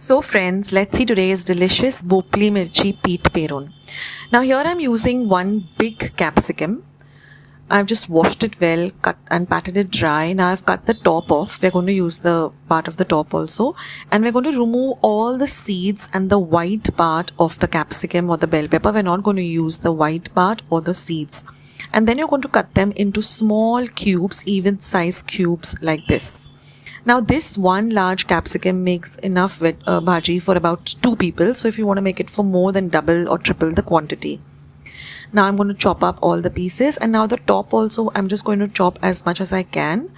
So friends, let's see today's delicious Bhopli mirchi peeth perun. Now here I'm using one big capsicum. I've just washed it well, cut and patted it dry. Now I've cut the top off. We're going to use the part of the top also. And we're going to remove all the seeds and the white part of the capsicum or the bell pepper. We're not going to use the white part or the seeds. And then you're going to cut them into small cubes, even size cubes like this. Now this one large capsicum makes enough bhaji for about 2 people. So if you want to make it for more than double or triple the quantity. Now I'm going to chop up all the pieces, and now the top also I'm just going to chop as much as I can.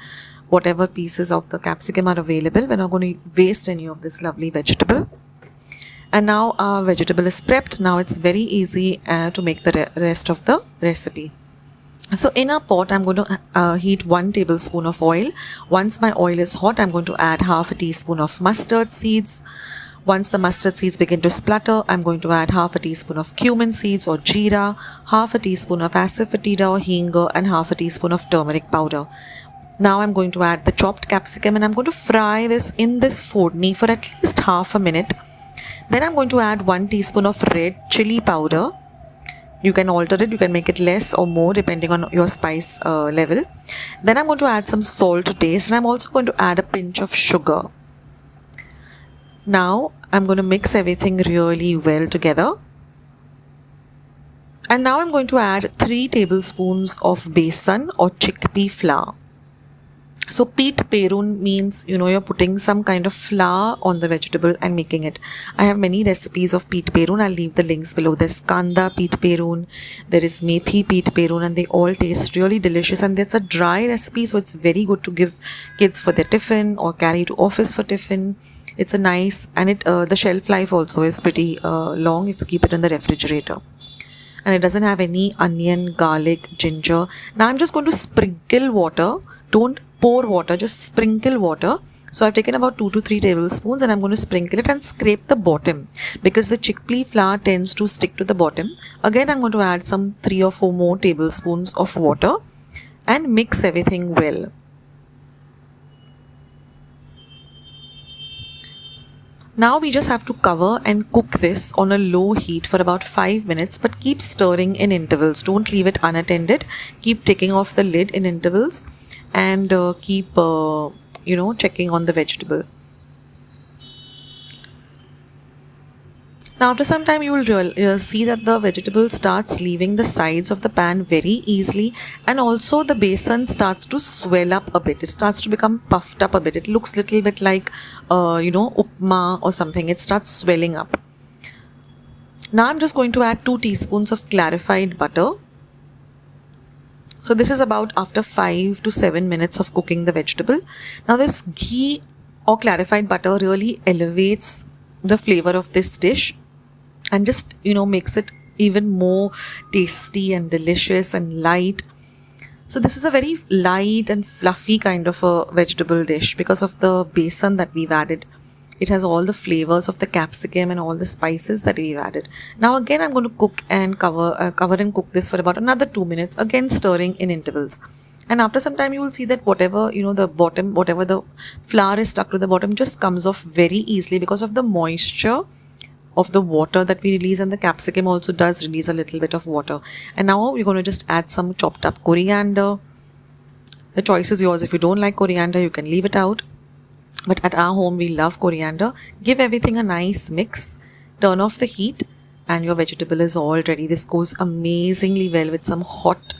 Whatever pieces of the capsicum are available. We're not going to waste any of this lovely vegetable. And now our vegetable is prepped. Now it's very easy to make the rest of the recipe. So in a pot, I'm going to heat 1 tablespoon of oil. Once my oil is hot, I'm going to add half a teaspoon of mustard seeds. Once the mustard seeds begin to splutter, I'm going to add half a teaspoon of cumin seeds or jeera, half a teaspoon of asafoetida or hing, and half a teaspoon of turmeric powder. Now I'm going to add the chopped capsicum, and I'm going to fry this in this foodni for at least half a minute. Then I'm going to add 1 teaspoon of red chilli powder. You can alter it, you can make it less or more depending on your spice level. Then I'm going to add some salt to taste, and I'm also going to add a pinch of sugar. Now I'm going to mix everything really well together. And now I'm going to add 3 tablespoons of besan or chickpea flour. So peeth perun means, you're putting some kind of flour on the vegetable and making it. I have many recipes of peeth perun. I'll leave the links below. There's kanda peeth perun, there is methi peeth perun, and they all taste really delicious. And there's a dry recipe, so it's very good to give kids for their tiffin or carry to office for tiffin. It's a nice, and the shelf life also is pretty long if you keep it in the refrigerator. And it doesn't have any onion, garlic, ginger. Now I'm just going to sprinkle water. Don't pour water, just sprinkle water. So I've taken about 2 to 3 tablespoons, and I'm going to sprinkle it and scrape the bottom because the chickpea flour tends to stick to the bottom. Again, I'm going to add some 3 or 4 more tablespoons of water and mix everything well. Now we just have to cover and cook this on a low heat for about 5 minutes, but keep stirring in intervals. Don't leave it unattended. Keep taking off the lid in intervals and keep checking on the vegetable. Now after some time you will see that the vegetable starts leaving the sides of the pan very easily, and also the besan starts to swell up a bit. It starts to become puffed up a bit. It looks a little bit like upma or something. It starts swelling up. Now I'm just going to add 2 teaspoons of clarified butter. So this is about after 5 to 7 minutes of cooking the vegetable. Now this ghee or clarified butter really elevates the flavor of this dish and just makes it even more tasty and delicious and light. So this is a very light and fluffy kind of a vegetable dish because of the besan that we've added. It has all the flavors of the capsicum and all the spices that we've added. Now again I'm going to cook and cover and cook this for about another 2 minutes, again stirring in intervals. And after some time you will see that whatever the flour is stuck to the bottom just comes off very easily because of the moisture of the water that we release, and the capsicum also does release a little bit of water. And now we're going to just add some chopped up coriander. The choice is yours. If you don't like coriander, you can leave it out. But at our home we love coriander. Give everything a nice mix. Turn off the heat and your vegetable is all ready. This goes amazingly well with some hot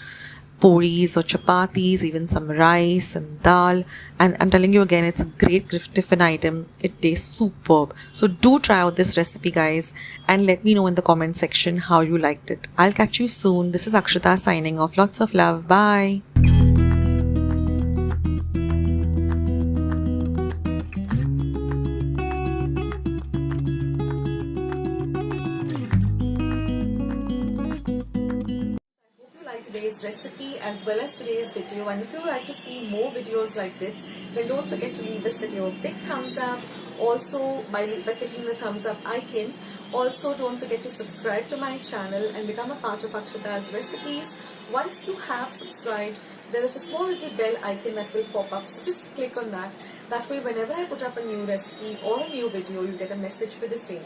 puris or chapatis, even some rice and dal. And I'm telling you again, it's a great tiffin item. It tastes superb. So do try out this recipe, guys, and let me know in the comment section how you liked it. I'll catch you soon. This is Akshita signing off. Lots of love. Bye. Today's recipe as well as today's video, and if you would like to see more videos like this, then don't forget to leave this video a big thumbs up. Also by clicking the thumbs up icon. Also don't forget to subscribe to my channel and become a part of Akshita's recipes. Once you have subscribed, there is a small little bell icon that will pop up, so just click on that. That way whenever I put up a new recipe or a new video, you get a message for the same.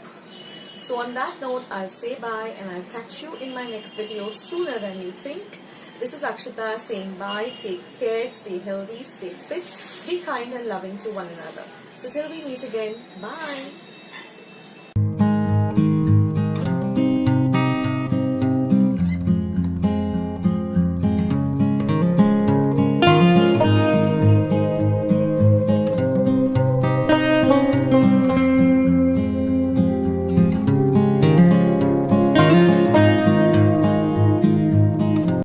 So on that note, I'll say bye and I'll catch you in my next video sooner than you think. This is Akshita saying bye, take care, stay healthy, stay fit, be kind and loving to one another. So till we meet again, bye.